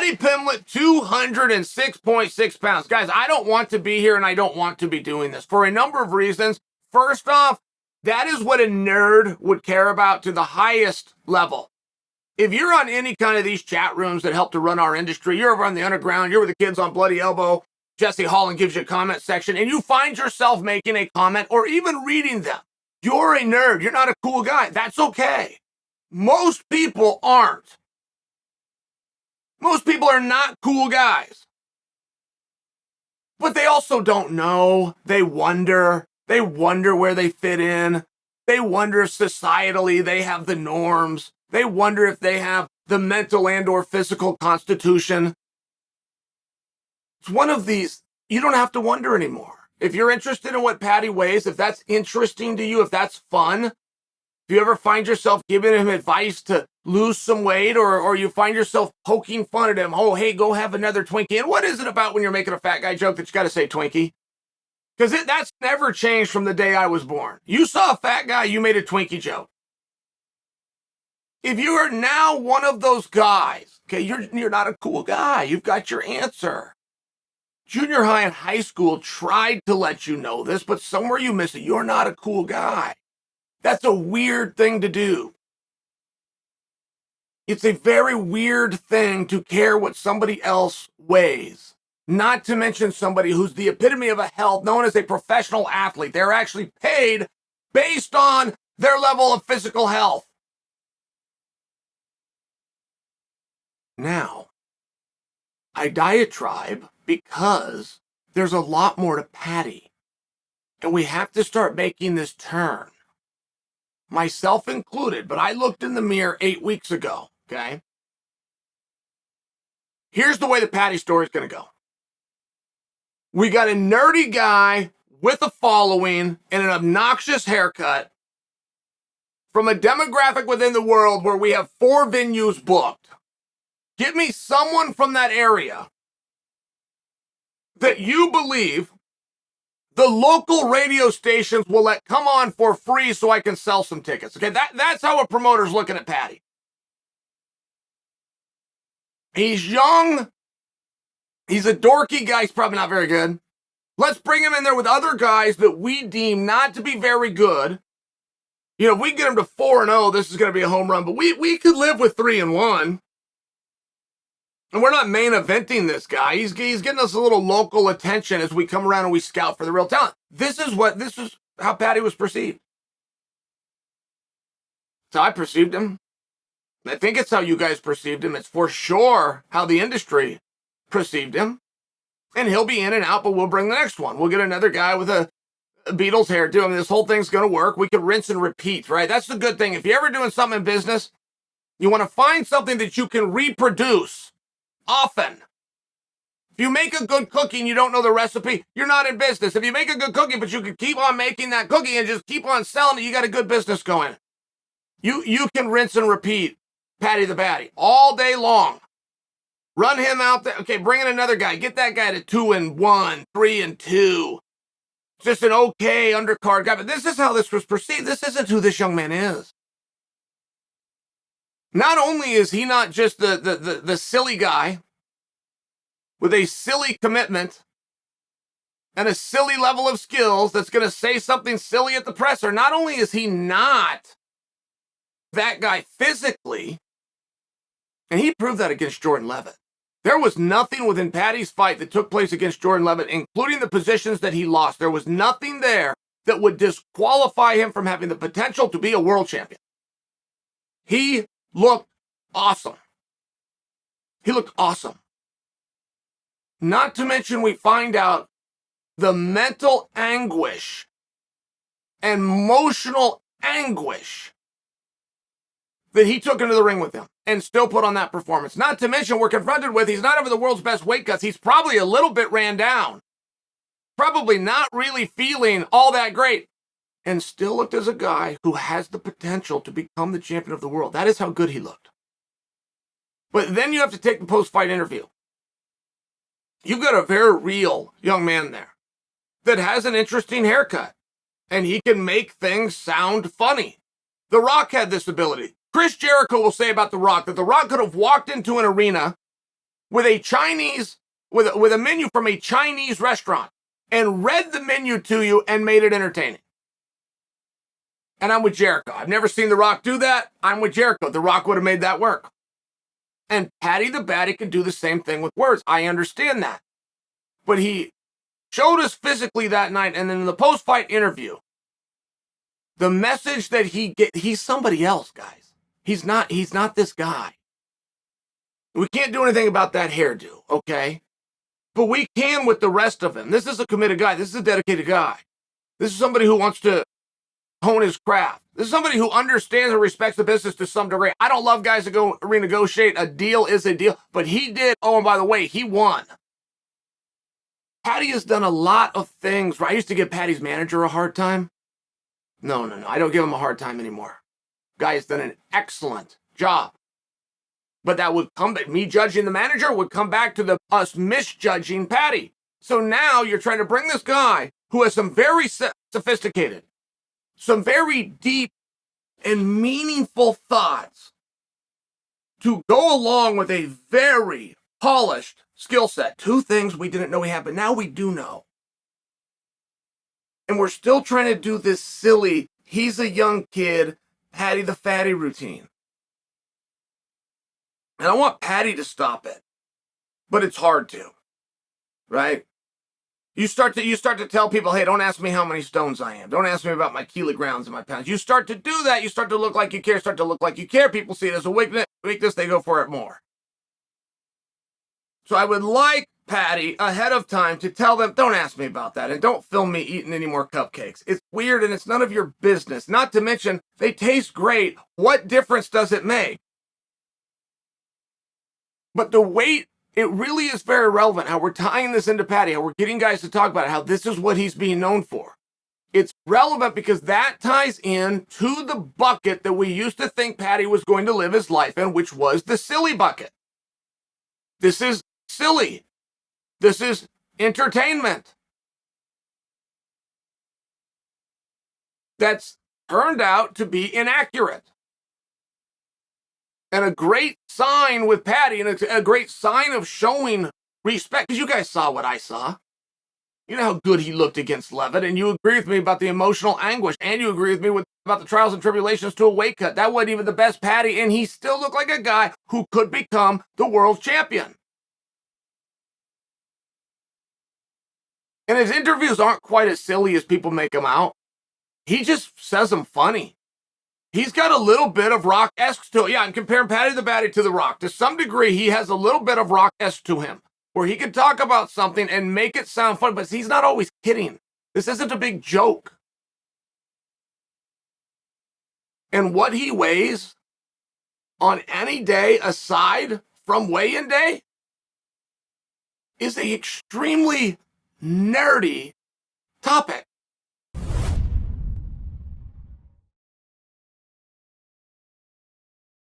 Paddy Pimblett, 206.6 pounds. Guys, I don't want to be here and I don't want to be doing this for a number of reasons. First off, that is what a nerd would care about to the highest level. If you're on any kind of these chat rooms that help to run our industry, you're over on the underground, you're with the kids on Bloody Elbow, Jesse Holland gives you a comment section, and you find yourself making a comment or even reading them. You're a nerd. You're not a cool guy. That's okay. Most people aren't. Most people are not cool guys. But they also don't know. They wonder. They wonder where they fit in. They wonder if societally they have the norms. They wonder if they have the mental and or physical constitution. It's one of these, you don't have to wonder anymore. If you're interested in what Paddy weighs, if that's interesting to you, if that's fun, if you ever find yourself giving him advice to lose some weight or you find yourself poking fun at him, oh, hey, go have another Twinkie. And what is it about when you're making a fat guy joke that you got to say Twinkie? Because that's never changed from the day I was born. You saw a fat guy, you made a Twinkie joke. If you are now one of those guys, okay, you're not a cool guy. You've got your answer. Junior high and high school tried to let you know this, but somewhere you miss it. You're not a cool guy. That's a weird thing to do. It's a very weird thing to care what somebody else weighs. Not to mention somebody who's the epitome of a health, known as a professional athlete. They're actually paid based on their level of physical health. Now, I diatribe because there's a lot more to Paddy. And we have to start making this turn. Myself included, but I looked in the mirror 8 weeks ago, okay? Here's the way the Paddy story is going to go. We got a nerdy guy with a following and an obnoxious haircut from a demographic within the world where we have 4 venues booked. Give me someone from that area that you believe the local radio stations will let come on for free so I can sell some tickets. Okay, that's how a promoter's looking at Paddy. He's young. He's a dorky guy. He's probably not very good. Let's bring him in there with other guys that we deem not to be very good. You know, if we get him to 4-0, this is going to be a home run, but we could live with 3-1. And we're not main eventing this guy. He's getting us a little local attention as we come around and we scout for the real talent. This is how Paddy was perceived. That's how I perceived him. I think it's how you guys perceived him. It's for sure how the industry perceived him. And he'll be in and out, but we'll bring the next one. We'll get another guy with a Beatles hairdo. I mean, this whole thing's going to work. We can rinse and repeat, right? That's the good thing. If you're ever doing something in business, you want to find something that you can reproduce often. If you make a good cookie and you don't know the recipe, you're not in business. If you make a good cookie, but you can keep on making that cookie and just keep on selling it, you got a good business going. You can rinse and repeat Paddy the Baddy all day long. Run him out there. Okay, bring in another guy. Get that guy to 2-1, 3-2. Just an okay undercard guy. But this is how this was perceived. This isn't who this young man is. Not only is he not just the silly guy with a silly commitment and a silly level of skills that's going to say something silly at the presser, not only is he not that guy physically, and he proved that against Jordan Levitt. There was nothing within Paddy's fight that took place against Jordan Levitt, including the positions that he lost. There was nothing there that would disqualify him from having the potential to be a world champion. He looked awesome. He looked awesome. Not to mention we find out the mental anguish and emotional anguish that he took into the ring with him and still put on that performance. Not to mention we're confronted with, he's not over the world's best weight cuts. He's probably a little bit ran down. Probably not really feeling all that great. And still looked as a guy who has the potential to become the champion of the world. That is how good he looked. But then you have to take the post-fight interview. You've got a very real young man there that has an interesting haircut. And he can make things sound funny. The Rock had this ability. Chris Jericho will say about The Rock that The Rock could have walked into an arena with a Chinese, with a menu from a Chinese restaurant and read the menu to you and made it entertaining. And I'm with Jericho. I've never seen The Rock do that. I'm with Jericho. The Rock would have made that work. And Paddy the Baddy can do the same thing with words. I understand that. But he showed us physically that night, and then in the post-fight interview, the message that he's somebody else, guys. He's not this guy. We can't do anything about that hairdo, okay? But we can with the rest of him. This is a committed guy. This is a dedicated guy. This is somebody who wants to hone his craft. This is somebody who understands and respects the business to some degree. I don't love guys that go renegotiate. A deal is a deal. But he did. Oh, and by the way, he won. Paddy has done a lot of things. I used to give Paddy's manager a hard time. No. I don't give him a hard time anymore. Guy has done an excellent job. But that would come back, me judging the manager would come back to us misjudging Paddy. So now you're trying to bring this guy who has some very sophisticated, some very deep and meaningful thoughts to go along with a very polished skill set. Two things we didn't know we had, but now we do know. And we're still trying to do this silly, he's a young kid, Paddy the Fatty routine. And I want Paddy to stop it, but it's hard to, right? You start to tell people, hey, don't ask me how many stones I am. Don't ask me about my kilograms and my pounds. You start to do that. You start to look like you care. People see it as a weakness. They go for it more. So I would like Paddy ahead of time to tell them, don't ask me about that. And don't film me eating any more cupcakes. It's weird and it's none of your business. Not to mention, they taste great. What difference does it make? But the weight, it really is very relevant how we're tying this into Paddy, how we're getting guys to talk about it, how this is what he's being known for. It's relevant because that ties in to the bucket that we used to think Paddy was going to live his life in, which was the silly bucket. This is silly. This is entertainment. That's turned out to be inaccurate. And a great sign with Paddy, and it's a great sign of showing respect, because you guys saw what I saw. You know how good he looked against Levitt, and you agree with me about the emotional anguish, and you agree with me about the trials and tribulations to a weight cut. That wasn't even the best Paddy, and he still looked like a guy who could become the world champion. And his interviews aren't quite as silly as people make them out. He just says them funny. He's got a little bit of Rock-esque to it. Yeah, I'm comparing Paddy the Baddy to The Rock. To some degree, he has a little bit of Rock-esque to him, where he can talk about something and make it sound fun, but he's not always kidding. This isn't a big joke. And what he weighs on any day aside from weigh-in day is an extremely nerdy topic.